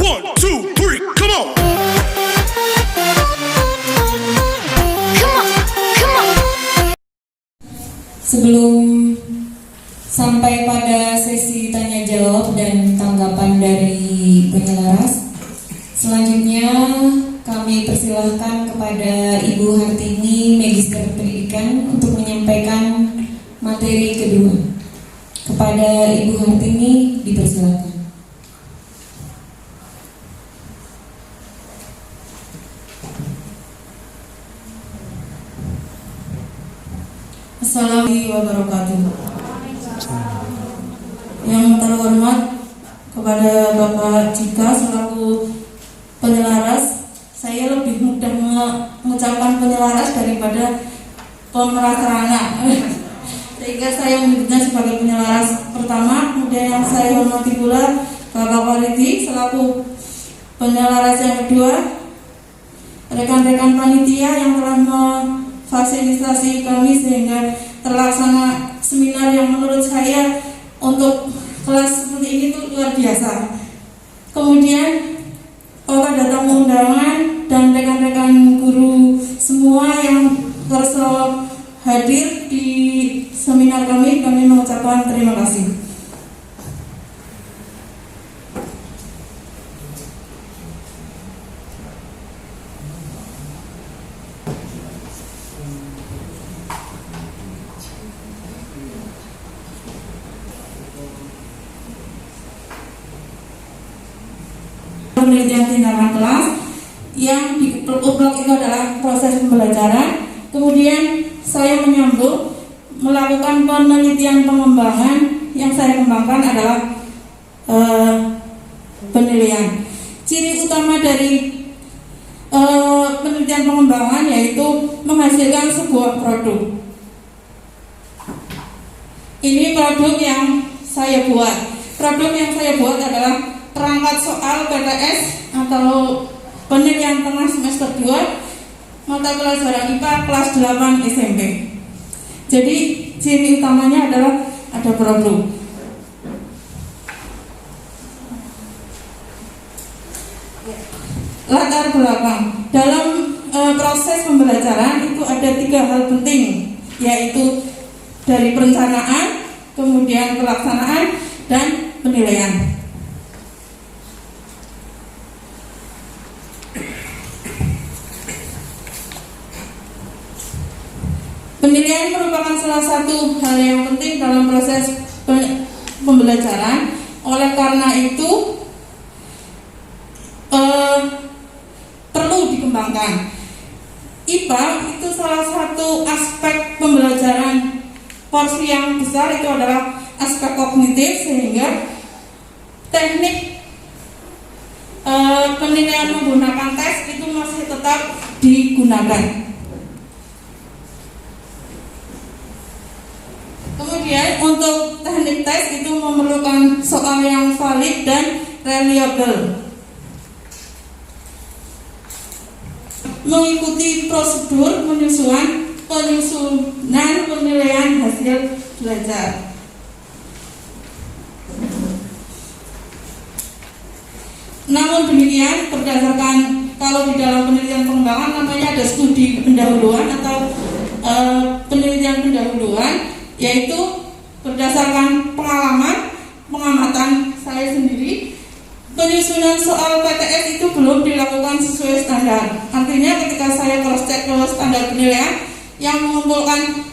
1, 2, 3, come on. Sebelum sampai pada sesi tanya jawab dan tanggapan dari penyelaras, selanjutnya kami persilahkan kepada Ibu Hartini, Magister Pendidikan, untuk menyampaikan materi kedua. Kepada Ibu Hartini dipersilakan. Assalamualaikum warahmatullahi wabarakatuh. Yang terhormat kepada Bapak Cika selaku penyelaras, saya lebih mudah mengucapkan penyelaras daripada pemerasarana, sehingga saya menyebutnya sebagai penyelaras pertama. Kemudian yang saya hormati pula Bapak Waridi selaku penyelaras yang kedua, rekan-rekan panitia yang telah fasilitasi kami sehingga terlaksana seminar yang menurut saya untuk kelas seperti ini itu luar biasa. Kemudian para tamu undangan dan rekan-rekan guru semua yang hadir di seminar kami mengucapkan terima kasih. Penelitian tindakan kelas yang di blok itu adalah proses pembelajaran. Kemudian saya menyambung melakukan penelitian pengembangan. Yang saya kembangkan adalah penilaian. Ciri utama dari penelitian pengembangan yaitu menghasilkan sebuah produk. Ini produk yang saya buat. Produk yang saya buat adalah perangkat soal PTS atau penilaian tengah semester 2 mata pelajaran IPA kelas 8 SMP. Jadi ciri utamanya adalah ada produk. Latar belakang dalam proses pembelajaran itu ada 3 hal penting, yaitu dari perencanaan, kemudian pelaksanaan, dan penilaian. Penilaian merupakan salah satu hal yang penting dalam proses pembelajaran. Oleh karena itu perlu dikembangkan. IPA itu salah satu aspek pembelajaran porsi yang besar itu adalah aspek kognitif, sehingga teknik penilaian menggunakan tes itu masih tetap digunakan. Kemudian untuk teknik tes itu memerlukan soal yang valid dan reliable. Mengikuti prosedur penyusunan penilaian hasil belajar. Namun demikian, berdasarkan kalau di dalam penelitian pengembangan namanya ada studi pendahuluan atau penelitian pendahuluan, yaitu berdasarkan pengalaman pengamatan saya sendiri, penyusunan soal PTS itu belum dilakukan sesuai standar. Artinya ketika saya cross check ke standar penilaian yang mengumpulkan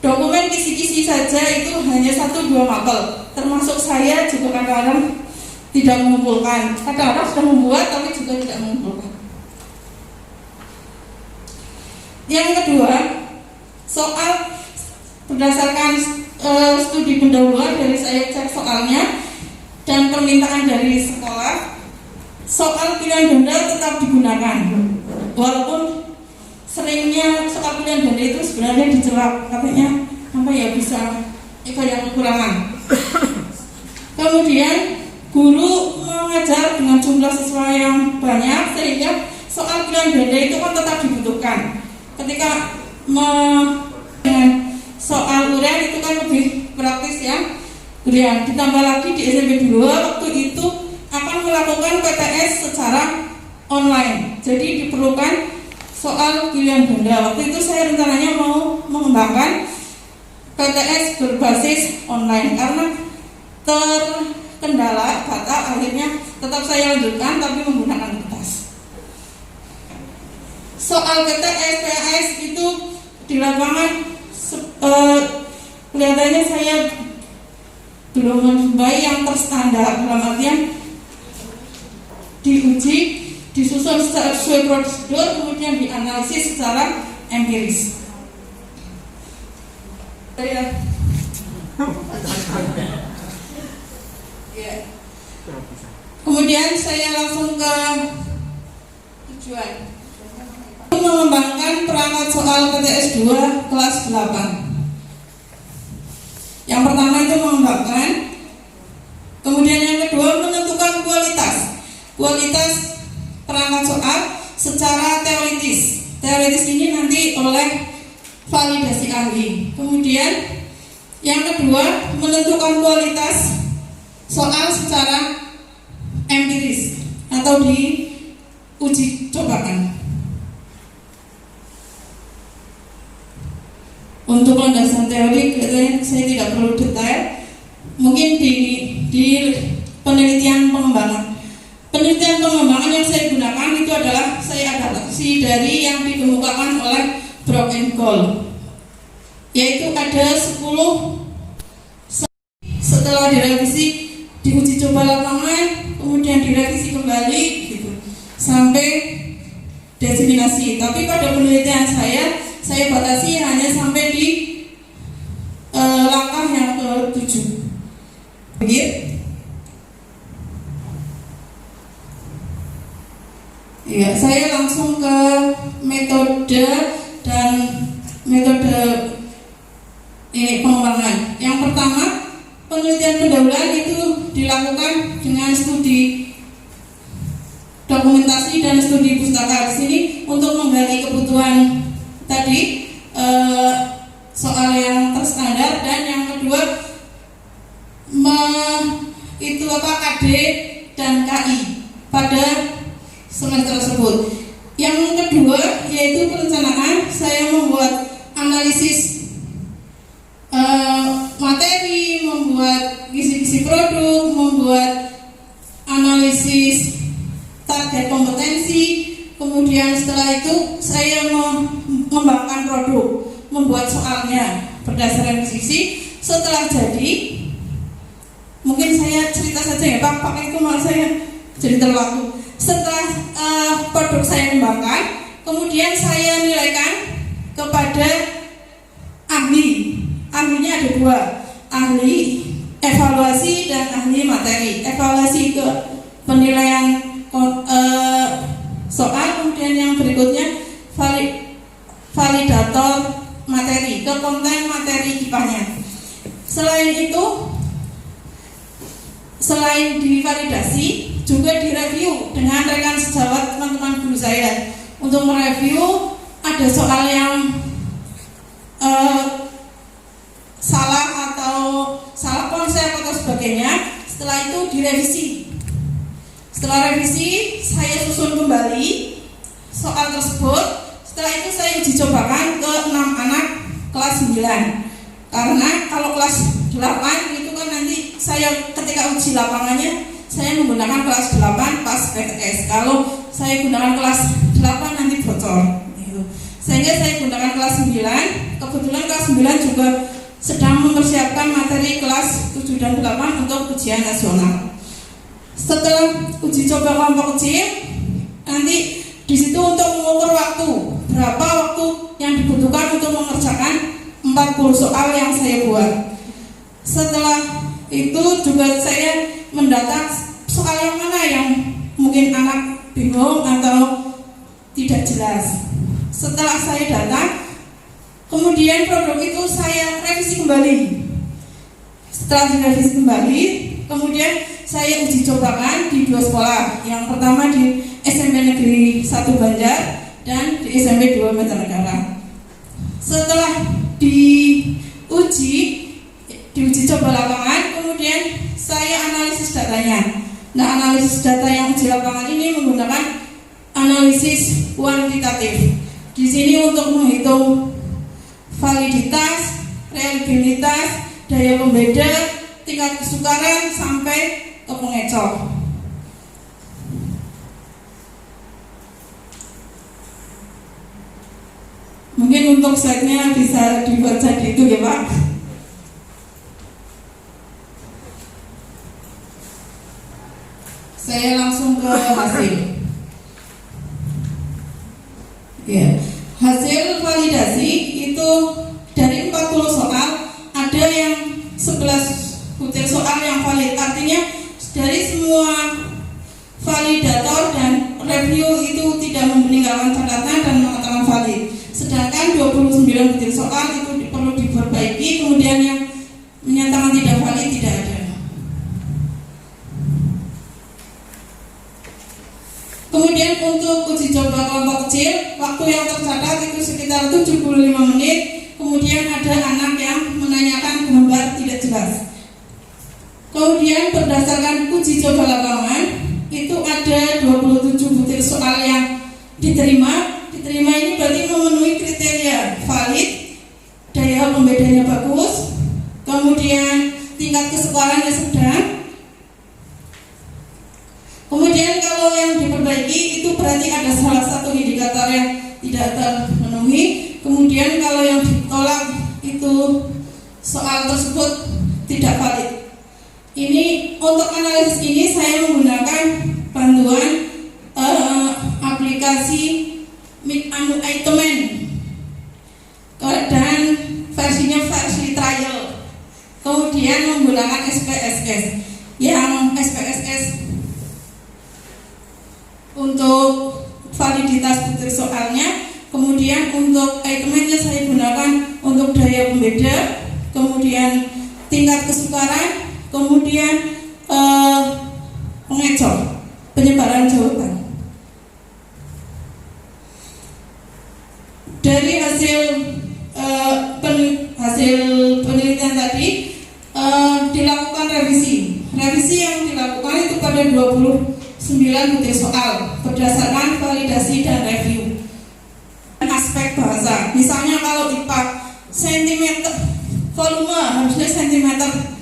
dokumen kisi-kisi saja itu hanya 1-2 mapel, termasuk saya juga kadang-kadang tidak mengumpulkan, kadang-kadang sudah membuat tapi juga tidak mengumpulkan. Yang kedua, soal berdasarkan studi pendahuluan dari saya cek soalnya dan permintaan dari sekolah, soal pilihan ganda tetap digunakan, walaupun seringnya soal pilihan ganda itu sebenarnya dicela, katanya apa ya, bisa banyak kekurangan. Kemudian guru mengajar dengan jumlah siswa yang banyak, sehingga soal pilihan ganda itu kan tetap dibutuhkan. Ketika dengan soal urean itu kan lebih praktis ya. Kemudian ditambah lagi di SMP 2 waktu itu akan melakukan PTS secara online. Jadi diperlukan soal pilihan ganda. Waktu itu saya rencananya mau mengembangkan PTS berbasis online karena terkendala data, akhirnya tetap saya lanjutkan tapi menggunakan kertas. Soal PTS, PAS itu di lapangan kelihatannya saya belum menjumpai yang terstandar, dalam artian diuji, disusun secara sesuai prosedur, kemudian dianalisis secara empiris. Kemudian saya langsung ke tujuan, mengembangkan perangkat soal PTS 2 kelas 8. Yang pertama itu mengembangkan, kemudian yang kedua menentukan kualitas perangkat soal secara teoritis. Teoritis ini nanti oleh validasi ahli. Kemudian yang kedua menentukan kualitas soal secara empiris atau diuji cobakan. Untuk landasan teori saya tidak perlu detail, mungkin di penelitian pengembangan. Penelitian pengembangan yang saya gunakan itu adalah saya adaptasi dari yang dikemukakan oleh Brock and Cole, yaitu ada 10. Setelah direvisi, diuji coba lapangan, kemudian direvisi kembali gitu, sampai diseminasi. Tapi pada penelitian saya batasi hanya sampai di langkah yang ke-7. Ya, saya langsung ke metode pengembangan. Yang pertama, penelitian pendahuluan itu dilakukan dengan studi dokumentasi dan studi pustaka. Di sini untuk menggali kebutuhan tadi soal yang terstandar, dan yang kedua KD dan KI pada semester tersebut. Yang kedua yaitu perencanaan. Saya membuat analisis materi, membuat kisi-kisi produk, membuat analisis target kompetensi. Kemudian setelah itu saya mengembangkan produk, membuat soalnya berdasarkan kisi. Setelah jadi, mungkin saya cerita saja ya Pak itu malah saya jadi terlalu. Setelah produk saya kembangkan, kemudian saya nilaikan kepada ahli. Ahlinya ada 2, ahli evaluasi dan ahli materi. Evaluasi ke penilaian soal, kemudian yang berikutnya validator materi, ke konten materi IPA-nya. Selain itu, selain divalidasi, juga direview dengan rekan sejawat teman-teman guru saya untuk mereview ada soal yang salah atau salah konsep atau sebagainya. Setelah itu direvisi. Setelah revisi, saya susun kembali soal tersebut. Setelah itu saya uji cobakan ke 6 anak kelas 9. Karena kalau kelas 8 itu kan nanti saya ketika uji lapangannya saya menggunakan kelas 8 pas PTS. Kalau saya gunakan kelas 8 nanti bocor gitu. Sehingga saya gunakan kelas 9. Kebetulan kelas 9 juga sedang mempersiapkan materi kelas 7 dan 8 untuk ujian nasional. Setelah uji coba kelompok kecil, nanti di situ untuk mengukur waktu, berapa waktu yang dibutuhkan untuk mengerjakan 40 soal yang saya buat. Setelah itu juga saya mendata soal yang mana yang mungkin anak bingung atau tidak jelas. Setelah saya data, kemudian produk itu saya revisi kembali. Setelah direvisi kembali, kemudian saya uji cobakan di 2 sekolah. Yang pertama di SMP Negeri 1 Banjar dan di SMP 2 Banjarnegara. Setelah diuji coba lapangan, kemudian saya analisis datanya. Nah, analisis data yang uji lapangan ini menggunakan analisis kuantitatif. Di sini untuk menghitung validitas, reliabilitas, daya pembeda, tingkat kesukaran sampai ke pengecor. Mungkin untuk slide-nya bisa dibuat jadi itu ya Pak. Saya langsung ke hasil. Ya, hasil validasi itu dari 40 soal ada yang 11 butir soal yang valid. Artinya dari semua validator dan review itu tidak meninggalkan catatan dan mengatakan valid. Sedangkan 29 butir soal itu perlu diperbaiki, kemudian yang menyatakan tidak valid tidak ada. Kemudian untuk uji coba kelompok kecil, waktu yang tercatat itu sekitar 75 menit. Kemudian ada anak yang menanyakan gambar tidak jelas. Kemudian berdasarkan uji coba lapangan, itu ada 27 butir soal yang diterima. Diterima ini berarti memenuhi kriteria valid, daya pembedanya bagus, kemudian tingkat kesukarannya sedang. Kemudian kalau yang diperbaiki itu berarti ada salah satu indikator yang tidak terpenuhi. Kemudian kalau yang ditolak itu soal tersebut tidak valid. Ini untuk analisis ini saya menggunakan bantuan aplikasi Itemen dan versinya versi trial. Kemudian menggunakan SPSS. Yang SPSS untuk validitas butir soalnya, kemudian untuk itemennya saya gunakan untuk daya pembeda, kemudian tingkat kesukaran, kemudian pengecor, penyebaran jawaban. Dari hasil penelitian tadi dilakukan revisi. Revisi yang dilakukan itu pada 29 butir soal berdasarkan validasi dan review. Aspek bahasa, misalnya kalau IPA sentimeter volume harusnya sentimeter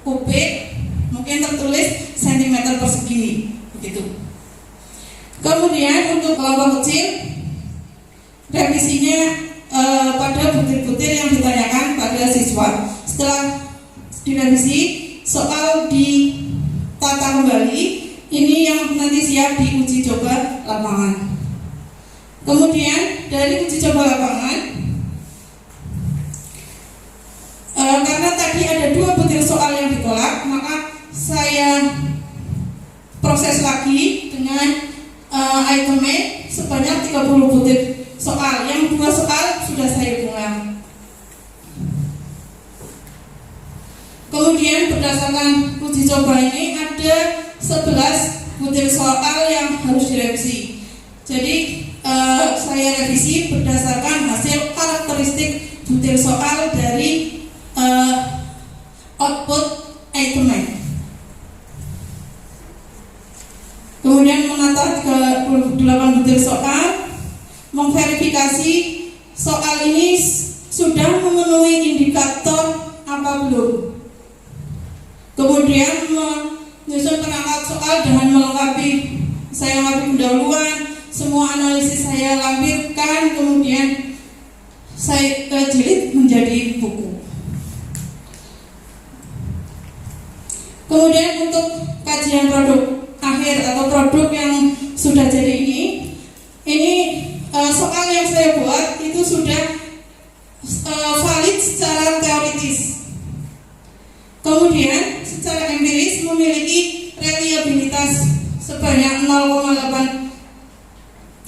kubik, mungkin tertulis sentimeter persegi begitu. Kemudian untuk kelompok kecil, revisinya pada butir-butir yang ditanyakan pada siswa. Setelah direvisi, soal ditata kembali. Ini yang nanti siap diuji coba lapangan. Kemudian dari uji coba lapangan, karena tadi ada 2 butir soal yang ditolak, maka saya proses lagi dengan itemen sebanyak 30 butir soal. Yang 2 soal sudah saya ulang. Kemudian berdasarkan uji coba ini ada 11 butir soal yang harus direvisi. Jadi saya revisi berdasarkan hasil karakteristik butir soal dari output itemen. Kemudian menata 38 butir soal, memverifikasi soal ini sudah memenuhi indikator apa belum. Kemudian menyusun perangkat soal dengan saya lengkapi pendahuluan, semua analisis saya lampirkan, kemudian saya jilid menjadi buku. Kemudian untuk kajian produk akhir atau produk yang sudah jadi ini soal yang saya buat itu sudah valid secara teoritis. Kemudian secara empiris memiliki reliabilitas sebanyak 0,839,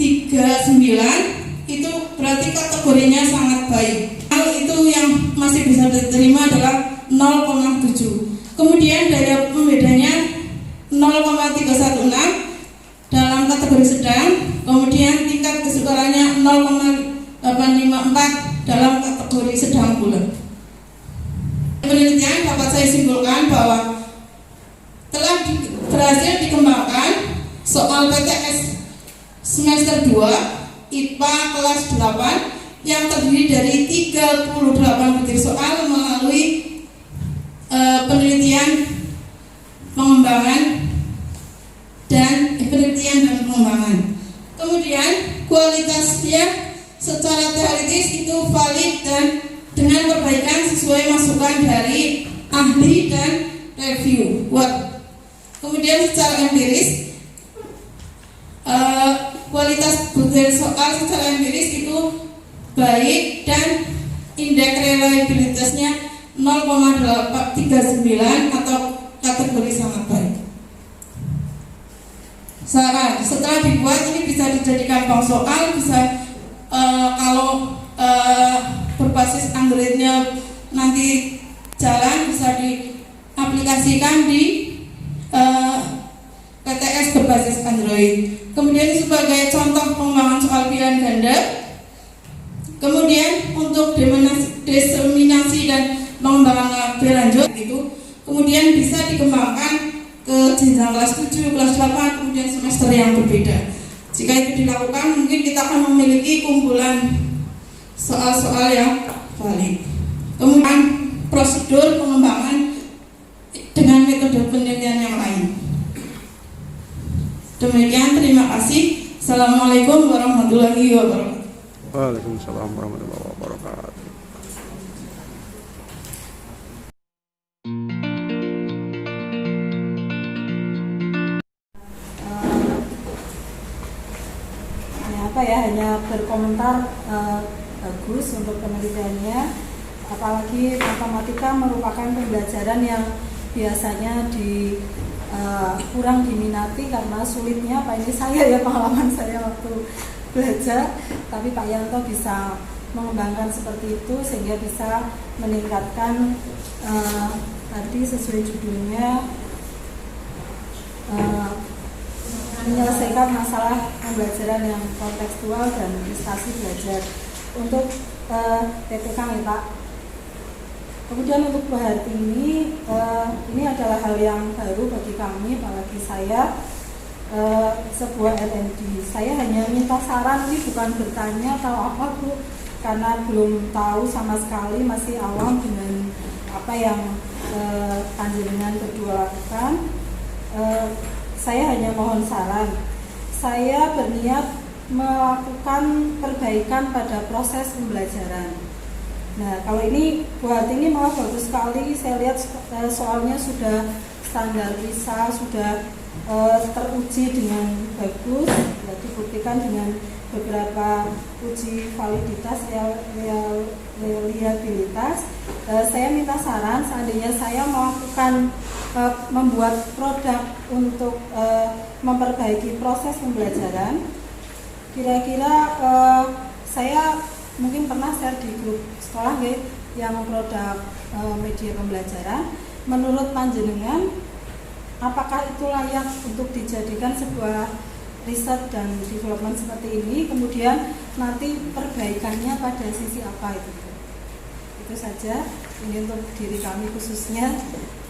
itu berarti kategorinya sangat baik. Hal itu yang masih bisa diterima adalah 0,7. Kemudian daya pembedanya 0,316 dalam kategori sedang. Kemudian tingkat kesukarannya 0,854 dalam kategori sedang pula. Penelitian dapat saya simpulkan bahwa telah berhasil soal PTS semester 2 IPA kelas 8 yang terdiri dari 38 butir soal melalui penelitian pengembangan dan pengembangan. Kemudian kualitasnya secara teoritis itu valid dan dengan perbaikan sesuai masukan dari ahli dan review work. Kemudian secara empiris kualitas butir soal secara empiris itu baik dan indeks reliabilitasnya 0,39 atau kategori sangat baik. Saran, setelah dibuat ini bisa dijadikan bank soal, bisa kalau berbasis Android-nya nanti jalan bisa diaplikasikan di PTS berbasis Android. Kemudian sebagai contoh pengembangan soal pilihan ganda. Kemudian untuk diseminasi dan pengembangan lebih lanjut itu kemudian bisa dikembangkan ke jenjang kelas 7, kelas 8, kemudian semester yang berbeda. Jika itu dilakukan, mungkin kita akan memiliki kumpulan soal-soal yang valid. Kemudian prosedur pengembangan dengan metode penelitian yang lain. Demikian, terima kasih. Assalamualaikum warahmatullahi wabarakatuh. Waalaikumsalam warahmatullahi wabarakatuh. Hanya berkomentar bagus untuk penelitiannya, apalagi matematika merupakan pembelajaran yang biasanya kurang diminati karena sulitnya. Pak, ini saya ya, pengalaman saya waktu belajar, tapi Pak Yanto bisa mengembangkan seperti itu sehingga bisa meningkatkan tadi sesuai judulnya menyelesaikan masalah pembelajaran yang kontekstual dan prestasi belajar untuk TPK ya Pak. Kemudian untuk hari ini adalah hal yang baru bagi kami, apalagi saya sebuah LND. Saya hanya minta saran, ini bukan bertanya atau apa Bu, karena belum tahu sama sekali, masih awam dengan apa yang panjenengan berdua lakukan. Saya hanya mohon saran. Saya berniat melakukan perbaikan pada proses pembelajaran. Nah, kalau ini buat ini malah bagus sekali. Saya lihat soalnya sudah standar PISA, sudah teruji dengan bagus, ya, dibuktikan dengan beberapa uji validitas, reliabilitas. Saya minta saran, seandainya saya melakukan membuat produk untuk memperbaiki proses pembelajaran, kira-kira saya mungkin pernah share di grup sekolah yang produk media pembelajaran. Menurut panjenengan, apakah itu layak untuk dijadikan sebuah riset dan development seperti ini? Kemudian nanti perbaikannya pada sisi apa itu saja. Ini untuk diri kami khususnya,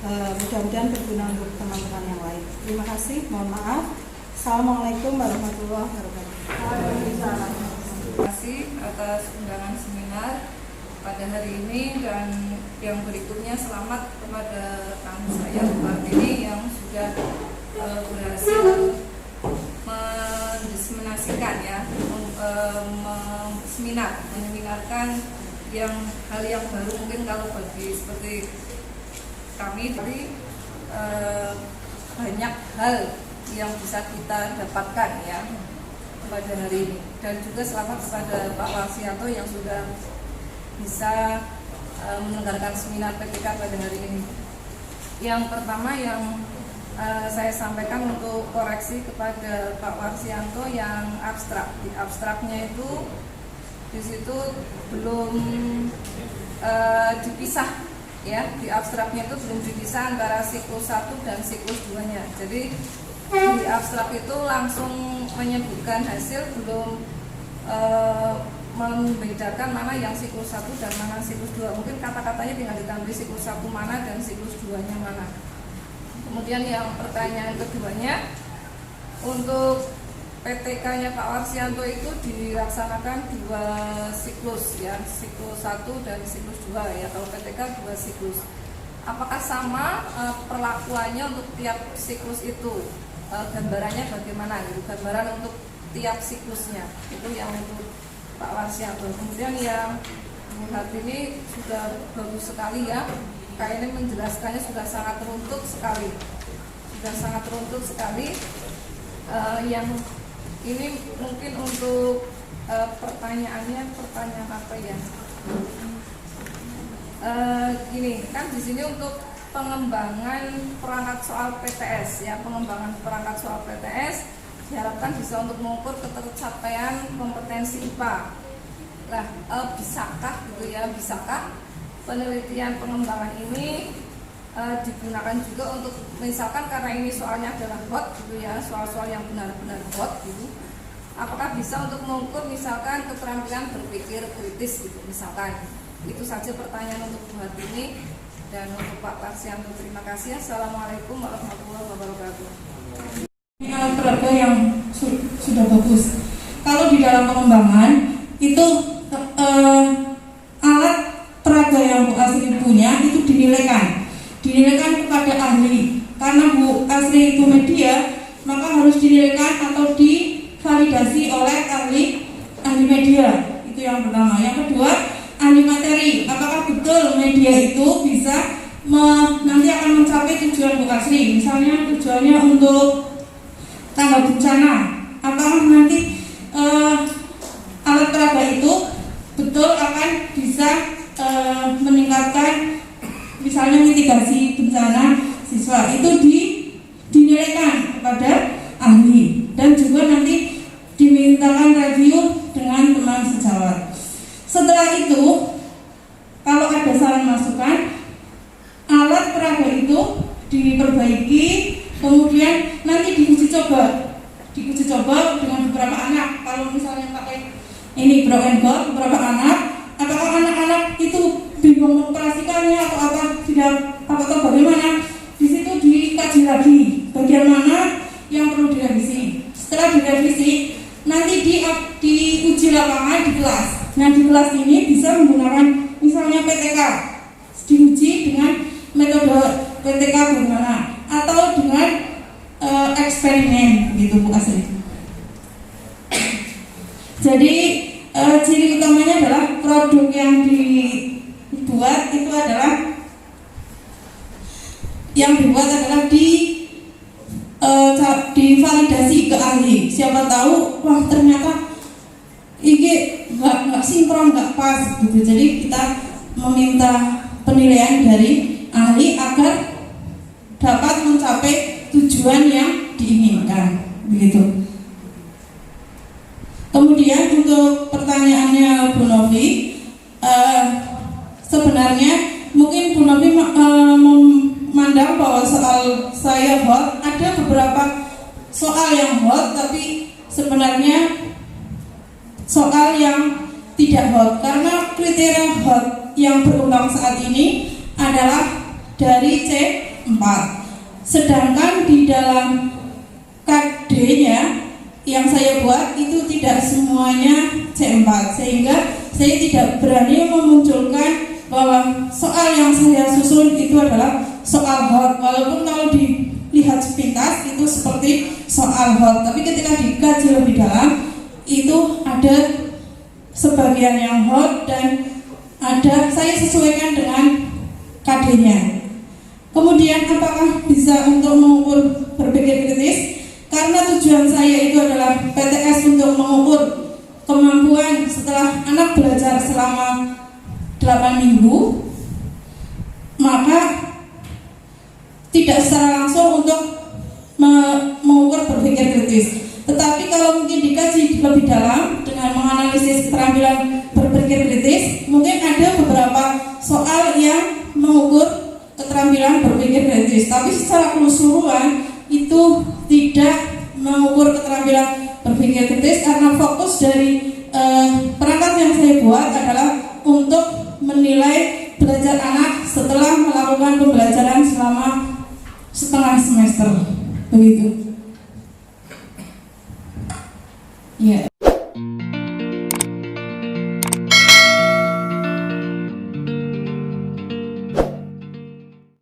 mudah-mudahan berguna untuk teman-teman yang lain. Terima kasih, mohon maaf. Assalamualaikum warahmatullahi wabarakatuh. Terima kasih atas undangan seminar pada hari ini, dan yang berikutnya selamat kepada tamu saya Kartini yang sudah berhasil mendiseminasikan menyeminarkan yang hal yang baru mungkin kalau bagi seperti kami, tapi banyak hal yang bisa kita dapatkan ya pada hari ini. Dan juga selamat kepada Pak Warsianto yang sudah bisa menyelenggarakan seminar PPK pada hari ini. Yang pertama yang saya sampaikan untuk koreksi kepada Pak Warsianto yang abstrak. Di abstraknya itu di situ belum dipisah ya, di abstraknya itu belum dipisah antara siklus 1 dan siklus 2-nya. Jadi di abstrak itu langsung menyebutkan hasil, belum membedakan mana yang siklus 1 dan mana siklus 2. Mungkin kata-katanya tinggal ditambah siklus 1 mana dan siklus 2-nya mana. Kemudian yang pertanyaan keduanya, untuk PTK-nya Pak Warsianto itu dilaksanakan 2 siklus ya, siklus 1 dan siklus 2 ya. Kalau PTK 2 siklus. Apakah sama perlakuannya untuk tiap siklus itu? Gambarannya bagaimana gitu? Gambaran untuk tiap siklusnya itu yang untuk Pak Warsianto. Kemudian yang Bu Hartini sudah bagus sekali ya. Kayaknya menjelaskannya sudah sangat runtut sekali. Yang ini mungkin untuk pertanyaan apa ya? Gini kan di sini untuk pengembangan perangkat soal PTS ya, pengembangan perangkat soal PTS diharapkan bisa untuk mengukur ketercapaian kompetensi IPA. Nah, bisakah penelitian pengembangan ini digunakan juga untuk misalkan karena ini soalnya adalah hot gitu ya, soal-soal yang benar-benar hot gitu, apakah bisa untuk mengukur misalkan keterampilan berpikir kritis gitu misalkan. Itu saja pertanyaan untuk Bu Hartini dan untuk Pak Warsianto. Terima kasih. Assalamualaikum warahmatullahi wabarakatuh. Alat peraga yang sudah bagus. Kalau di dalam pengembangan itu alat peraga yang Bu Asri punya itu dinilaikan kepada ahli. Karena Bu Asri itu media, maka harus dinilaikan atau divalidasi oleh ahli media. Itu yang pertama. Yang kedua, ahli materi. Apakah betul media itu bisa nanti akan mencapai tujuan Bu Asri? Misalnya tujuannya untuk tanggap bencana. Apakah nanti alat peraga itu betul akan bisa meningkatkan misalnya mitigasi bencana siswa, itu dinilaikan kepada ahli dan juga nanti dimintakan review dengan teman sejawat. Setelah itu kalau ada saran masukan, alat peraga itu diperbaiki, kemudian nanti diuji coba dengan beberapa anak. Kalau misalnya pakai ini brow and board beberapa anak, apakah anak-anak itu bingung mengoperasikannya atau bagaimana? Di situ dikaji lagi bagian mana yang perlu direvisi. Setelah direvisi, nanti diuji lapangan di kelas. Nah, di kelas ini bisa menggunakan misalnya PTK, diuji dengan metode PTK bagaimana, atau dengan eksperimen gitu Bu Asri. Jadi ciri utamanya adalah produk yang dibuat adalah divalidasi ke ahli. Siapa tahu wah ternyata ini nggak sinkron, nggak pas gitu. Jadi kita meminta penilaian dari ahli agar dapat mencapai tujuan yang diinginkan begitu. Kemudian untuk pertanyaannya Bu Novi, sebenarnya mungkin Bu Novi memandang bahwa soal saya hot, ada beberapa soal yang hot, tapi sebenarnya soal yang tidak hot, karena kriteria hot yang berkembang saat ini adalah dari C4, sedangkan di dalam KD-nya yang saya buat itu tidak semuanya C4, sehingga saya tidak berani memunculkan bahwa soal yang saya susun itu adalah soal hot, walaupun kalau dilihat sepintas itu seperti soal hot, tapi ketika dikaji lebih dalam itu ada sebagian yang hot dan ada saya sesuaikan dengan KD-nya. Kemudian apakah bisa untuk mengukur berpikir kritis? Karena tujuan saya itu adalah PTS untuk mengukur kemampuan setelah anak belajar selama 8 minggu, maka tidak secara langsung untuk mengukur berpikir kritis. Tetapi kalau mungkin dikaji lebih dalam dengan menganalisis keterampilan berpikir kritis, mungkin ada beberapa soal yang mengukur keterampilan berpikir kritis. Tapi secara keseluruhan itu tidak mengukur keterampilan berpikir kritis, karena fokus dari perangkat yang saya buat adalah untuk menilai belajar anak setelah melakukan pembelajaran selama setengah semester begitu. Ya.